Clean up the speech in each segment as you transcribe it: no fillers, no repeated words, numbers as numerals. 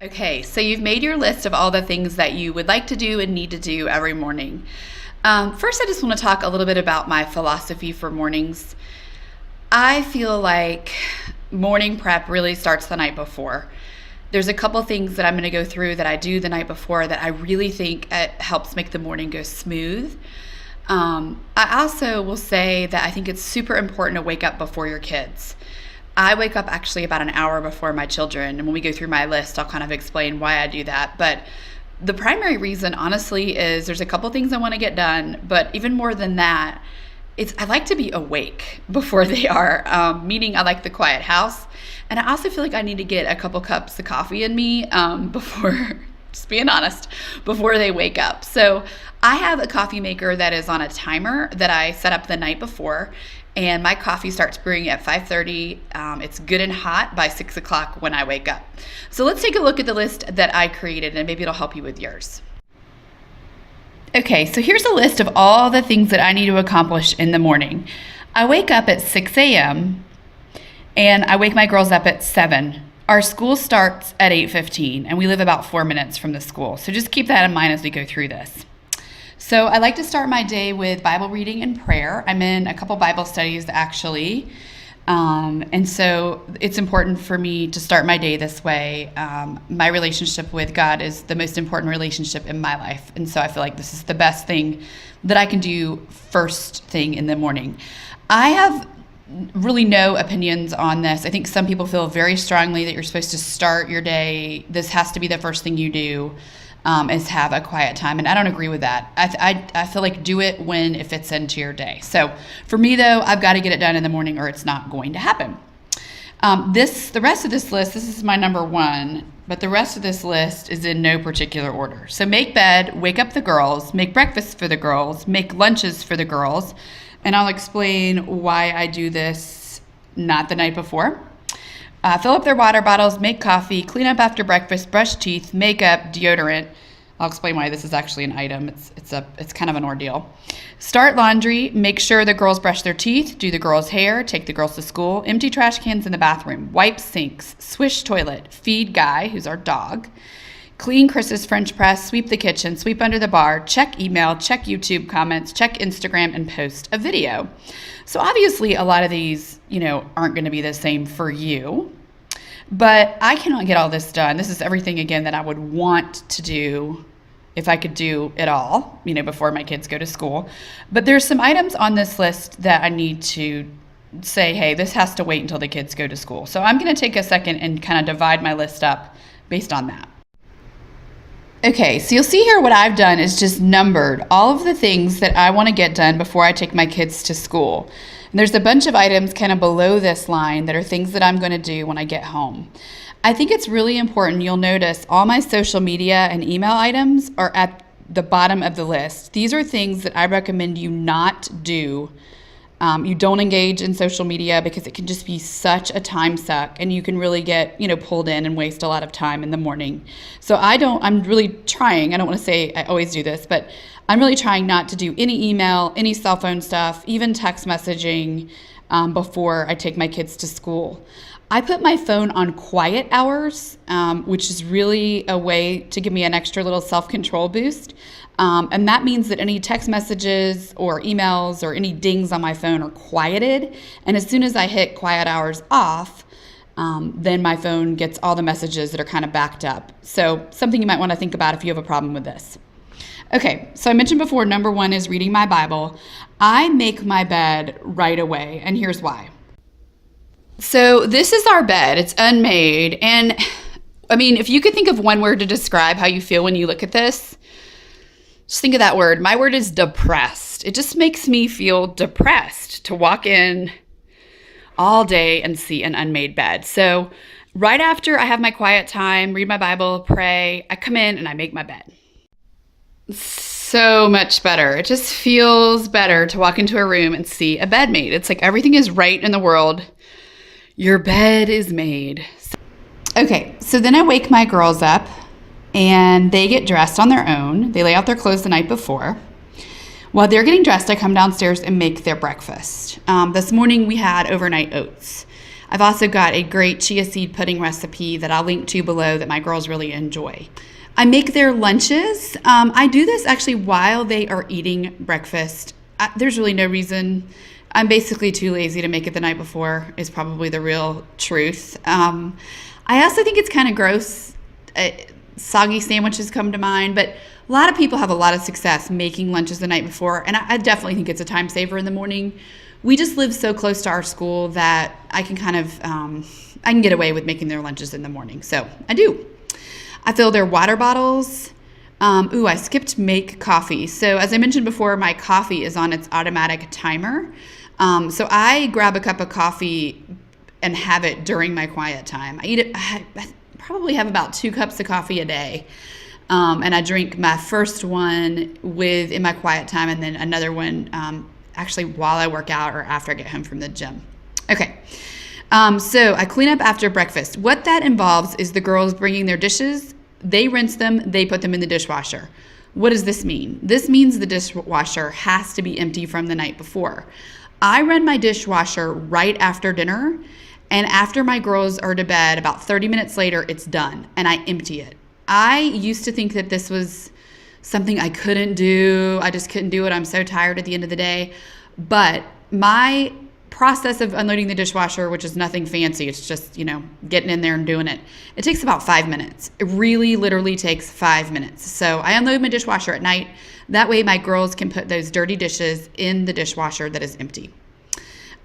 Okay, so you've made your list of all the things that you would like to do and need to do every morning. First, I just want to talk a little bit about my philosophy for mornings. I feel like morning prep really starts the night before. There's a couple things that I'm going to go through that I do the night before that I really think it helps make the morning go smooth. I also will say that I think it's super important to wake up before your kids. I wake up actually about an hour before my children, and when we go through my list, I'll kind of explain why I do that. But the primary reason, honestly, is there's a couple things I want to get done, but even more than that, I like to be awake before they are, meaning I like the quiet house. And I also feel like I need to get a couple cups of coffee in me before, just being honest, before they wake up. So I have a coffee maker that is on a timer that I set up the night before, and my coffee starts brewing at 5:30. It's good and hot by 6 o'clock when I wake up. So let's take a look at the list that I created, and maybe it'll help you with yours. Okay, so here's a list of all the things that I need to accomplish in the morning. I wake up at 6 a.m. and I wake my girls up at 7. Our school starts at 8:15, and we live about 4 minutes from the school. So just keep that in mind as we go through this. So I like to start my day with Bible reading and prayer. I'm in a couple Bible studies actually. And so it's important for me to start my day this way. My relationship with God is the most important relationship in my life. And so I feel like this is the best thing that I can do first thing in the morning. I have really no opinions on this. I think some people feel very strongly that you're supposed to start your day. This has to be the first thing you do. Is have a quiet time. And I don't agree with that. I feel like do it when it fits into your day. So for me though, I've got to get it done in the morning or it's not going to happen. The rest of this list, this is my number one, but the rest of this list is in no particular order. So make bed, wake up the girls, make breakfast for the girls, make lunches for the girls. And I'll explain why I do this not the night before. Fill up their water bottles, make coffee, clean up after breakfast, brush teeth, makeup, deodorant. I'll explain why this is actually an item. It's kind of an ordeal. Start laundry, make sure the girls brush their teeth, do the girls' hair, take the girls to school, empty trash cans in the bathroom, wipe sinks, swish toilet, feed Guy, who's our dog, clean Chris's French press, sweep the kitchen, sweep under the bar, check email, check YouTube comments, check Instagram, and post a video. So obviously a lot of these, aren't going to be the same for you, but I cannot get all this done. This is everything, again, that I would want to do if I could do it all, before my kids go to school. But there's some items on this list that I need to say, hey, this has to wait until the kids go to school. So I'm going to take a second and kind of divide my list up based on that. Okay, so you'll see here what I've done is just numbered all of the things that I want to get done before I take my kids to school. And there's a bunch of items kind of below this line that are things that I'm going to do when I get home. I think it's really important. You'll notice all my social media and email items are at the bottom of the list. These are things that I recommend you not do. You don't engage in social media because it can just be such a time suck and you can really get, pulled in and waste a lot of time in the morning. So I'm really trying, I don't want to say I always do this, but I'm really trying not to do any email, any cell phone stuff, even text messaging before I take my kids to school. I put my phone on quiet hours, which is really a way to give me an extra little self-control boost. And that means that any text messages or emails or any dings on my phone are quieted. And as soon as I hit quiet hours off, then my phone gets all the messages that are kind of backed up. So something you might want to think about if you have a problem with this. Okay, so I mentioned before, number one is reading my Bible. I make my bed right away, and here's why. So this is our bed. It's unmade. And I mean, if you could think of one word to describe how you feel when you look at this, just think of that word. My word is depressed. It just makes me feel depressed to walk in all day and see an unmade bed. So right after I have my quiet time, read my Bible, pray, I come in and I make my bed. So much better. It just feels better to walk into a room and see a bed made. It's like everything is right in the world. Your bed is made. Okay, so then I wake my girls up and they get dressed on their own. They lay out their clothes the night before. While they're getting dressed, I come downstairs and make their breakfast. This morning we had overnight oats. I've also got a great chia seed pudding recipe that I'll link to below that my girls really enjoy. I make their lunches. I do this actually while they are eating breakfast. There's really no reason. I'm basically too lazy to make it the night before is probably the real truth. I also think it's kind of gross. Soggy sandwiches come to mind, but a lot of people have a lot of success making lunches the night before, and I definitely think it's a time saver in the morning. We just live so close to our school that I can kind of, I can get away with making their lunches in the morning, so I do. I fill their water bottles. I skipped make coffee. So as I mentioned before, my coffee is on its automatic timer. So I grab a cup of coffee and have it during my quiet time. I probably have about 2 cups of coffee a day. And I drink my first one in my quiet time, and then another one actually while I work out or after I get home from the gym. Okay. So I clean up after breakfast. What that involves is the girls bringing their dishes. They rinse them. They put them in the dishwasher. What does this mean? This means the dishwasher has to be empty from the night before. I run my dishwasher right after dinner, and after my girls are to bed, about 30 minutes later, it's done, and I empty it. I used to think that this was something I couldn't do. I just couldn't do it. I'm so tired at the end of the day. But my process of unloading the dishwasher, which is nothing fancy, it's just, getting in there and doing it. It takes about 5 minutes. It really literally takes 5 minutes. So I unload my dishwasher at night. That way my girls can put those dirty dishes in the dishwasher that is empty.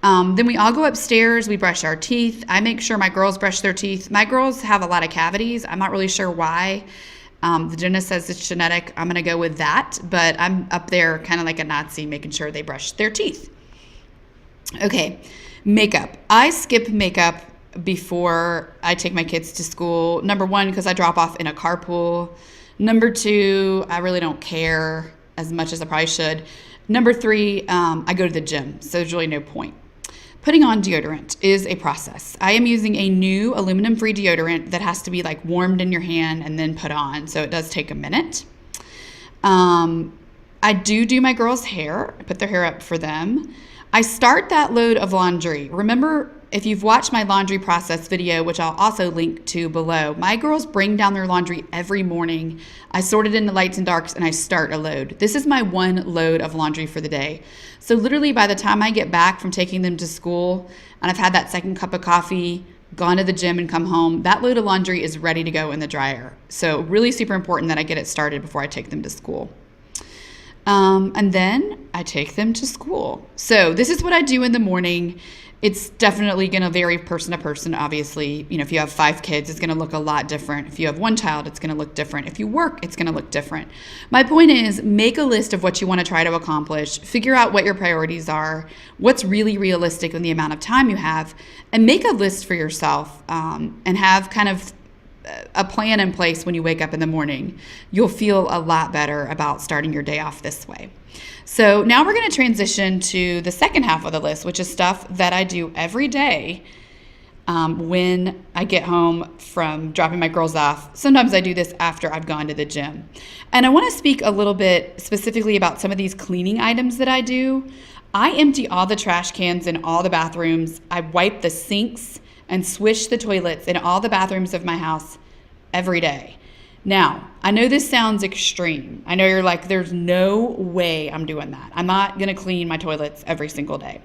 Then we all go upstairs. We brush our teeth. I make sure my girls brush their teeth. My girls have a lot of cavities. I'm not really sure why. The dentist says it's genetic. I'm going to go with that. But I'm up there kind of like a Nazi making sure they brush their teeth. Okay, makeup. I skip makeup before I take my kids to school. Number 1, because I drop off in a carpool. Number 2, I really don't care as much as I probably should. Number 3, I go to the gym, so there's really no point. Putting on deodorant is a process. I am using a new aluminum-free deodorant that has to be like warmed in your hand and then put on, so it does take a minute. I do my girls' hair. I put their hair up for them. I start that load of laundry. Remember, if you've watched my laundry process video, which I'll also link to below, my girls bring down their laundry every morning. I sort it into lights and darks, and I start a load. This is my 1 load of laundry for the day. So literally by the time I get back from taking them to school, and I've had that second cup of coffee, gone to the gym and come home, that load of laundry is ready to go in the dryer. So really super important that I get it started before I take them to school. And then I take them to school. So this is what I do in the morning. It's definitely going to vary person to person, obviously. If you have 5 kids, it's going to look a lot different. If you have 1 child, it's going to look different. If you work, it's going to look different. My point is, make a list of what you want to try to accomplish. Figure out what your priorities are, what's really realistic in the amount of time you have, and make a list for yourself and have kind of a plan in place when you wake up in the morning. You'll feel a lot better about starting your day off this way. So now we're going to transition to the second half of the list, which is stuff that I do every day when I get home from dropping my girls off. Sometimes I do this after I've gone to the gym. And I want to speak a little bit specifically about some of these cleaning items that I do. I empty all the trash cans in all the bathrooms. I wipe the sinks and swish the toilets in all the bathrooms of my house every day. Now, I know this sounds extreme. I know you're like, there's no way I'm doing that. I'm not going to clean my toilets every single day.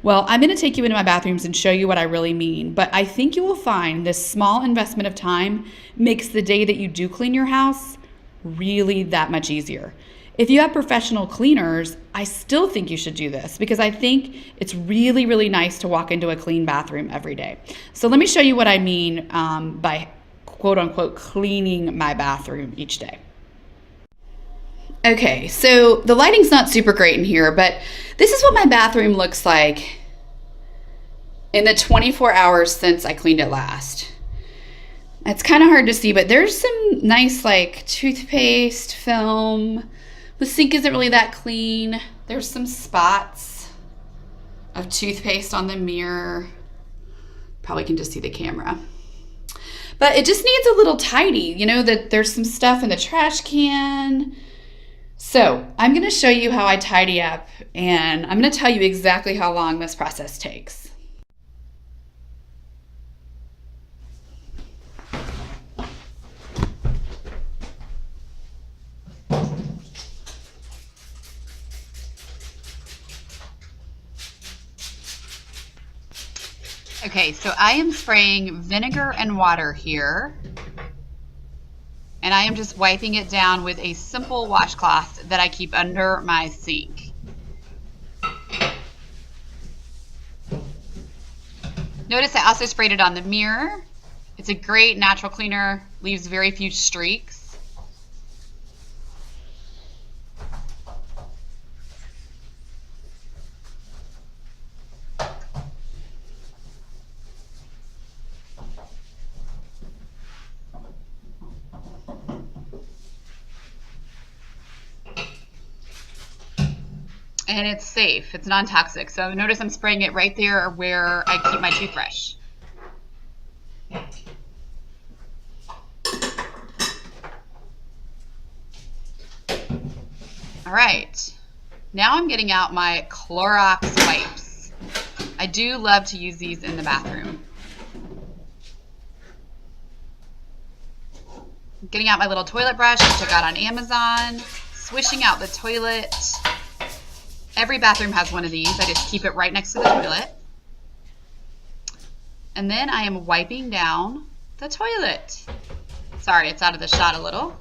Well, I'm going to take you into my bathrooms and show you what I really mean. But I think you will find this small investment of time makes the day that you do clean your house really that much easier. If you have professional cleaners, I still think you should do this because I think it's really, really nice to walk into a clean bathroom every day. So let me show you what I mean by quote unquote cleaning my bathroom each day. Okay, so the lighting's not super great in here, but this is what my bathroom looks like in the 24 hours since I cleaned it last. It's kind of hard to see, but there's some nice like toothpaste film. The sink isn't really that clean. There's some spots of toothpaste on the mirror. Probably can just see the camera. But it just needs a little tidy. That there's some stuff in the trash can. So I'm going to show you how I tidy up, and I'm going to tell you exactly how long this process takes. Okay, so I am spraying vinegar and water here. And I am just wiping it down with a simple washcloth that I keep under my sink. Notice I also sprayed it on the mirror. It's a great natural cleaner, leaves very few streaks. And it's safe, it's non-toxic. So notice I'm spraying it right there where I keep my toothbrush. All right, now I'm getting out my Clorox wipes. I do love to use these in the bathroom. Getting out my little toilet brush, which I got on Amazon, swishing out the toilet. Every bathroom has one of these. I just keep it right next to the toilet. And then I am wiping down the toilet. Sorry, it's out of the shot a little.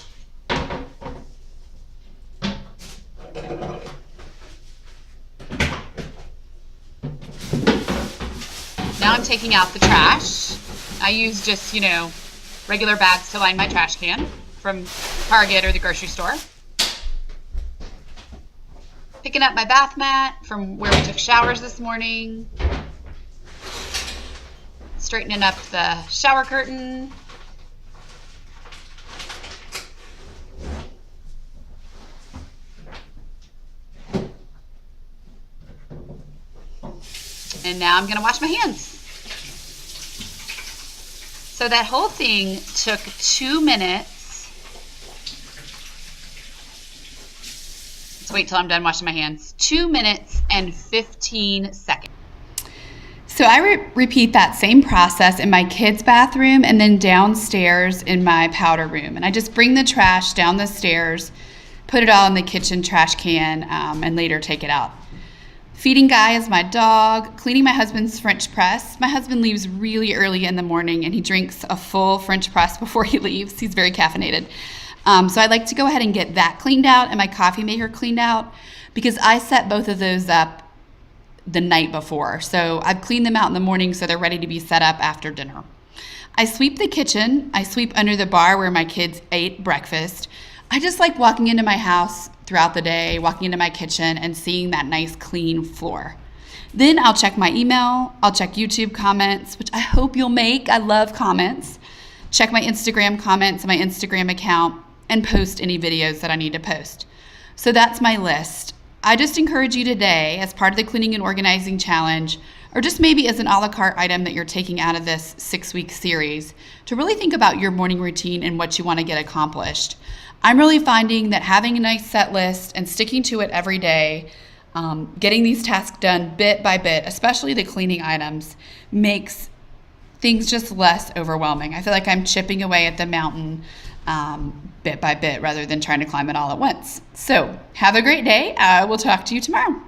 Now I'm taking out the trash. I use just, regular bags to line my trash can from Target or the grocery store. Picking up my bath mat from where we took showers this morning. Straightening up the shower curtain. And now I'm going to wash my hands. So that whole thing took 2 minutes. Let's wait till I'm done washing my hands. 2 minutes and 15 seconds. So I repeat that same process in my kids' bathroom and then downstairs in my powder room. And I just bring the trash down the stairs, put it all in the kitchen trash can, and later take it out. Feeding Guy is my dog. Cleaning my husband's French press. My husband leaves really early in the morning and he drinks a full French press before he leaves. He's very caffeinated. So I like to go ahead and get that cleaned out and my coffee maker cleaned out because I set both of those up the night before. So I've cleaned them out in the morning so they're ready to be set up after dinner. I sweep the kitchen. I sweep under the bar where my kids ate breakfast. I just like walking into my house throughout the day, walking into my kitchen and seeing that nice clean floor. Then I'll check my email. I'll check YouTube comments, which I hope you'll make. I love comments. Check my Instagram comments, my Instagram account, and post any videos that I need to post. So that's my list. I just encourage you today, as part of the Cleaning and Organizing Challenge, or just maybe as an a la carte item that you're taking out of this 6-week series, to really think about your morning routine and what you want to get accomplished. I'm really finding that having a nice set list and sticking to it every day, getting these tasks done bit by bit, especially the cleaning items, makes things just less overwhelming. I feel like I'm chipping away at the mountain bit by bit rather than trying to climb it all at once. So have a great day. I will talk to you tomorrow.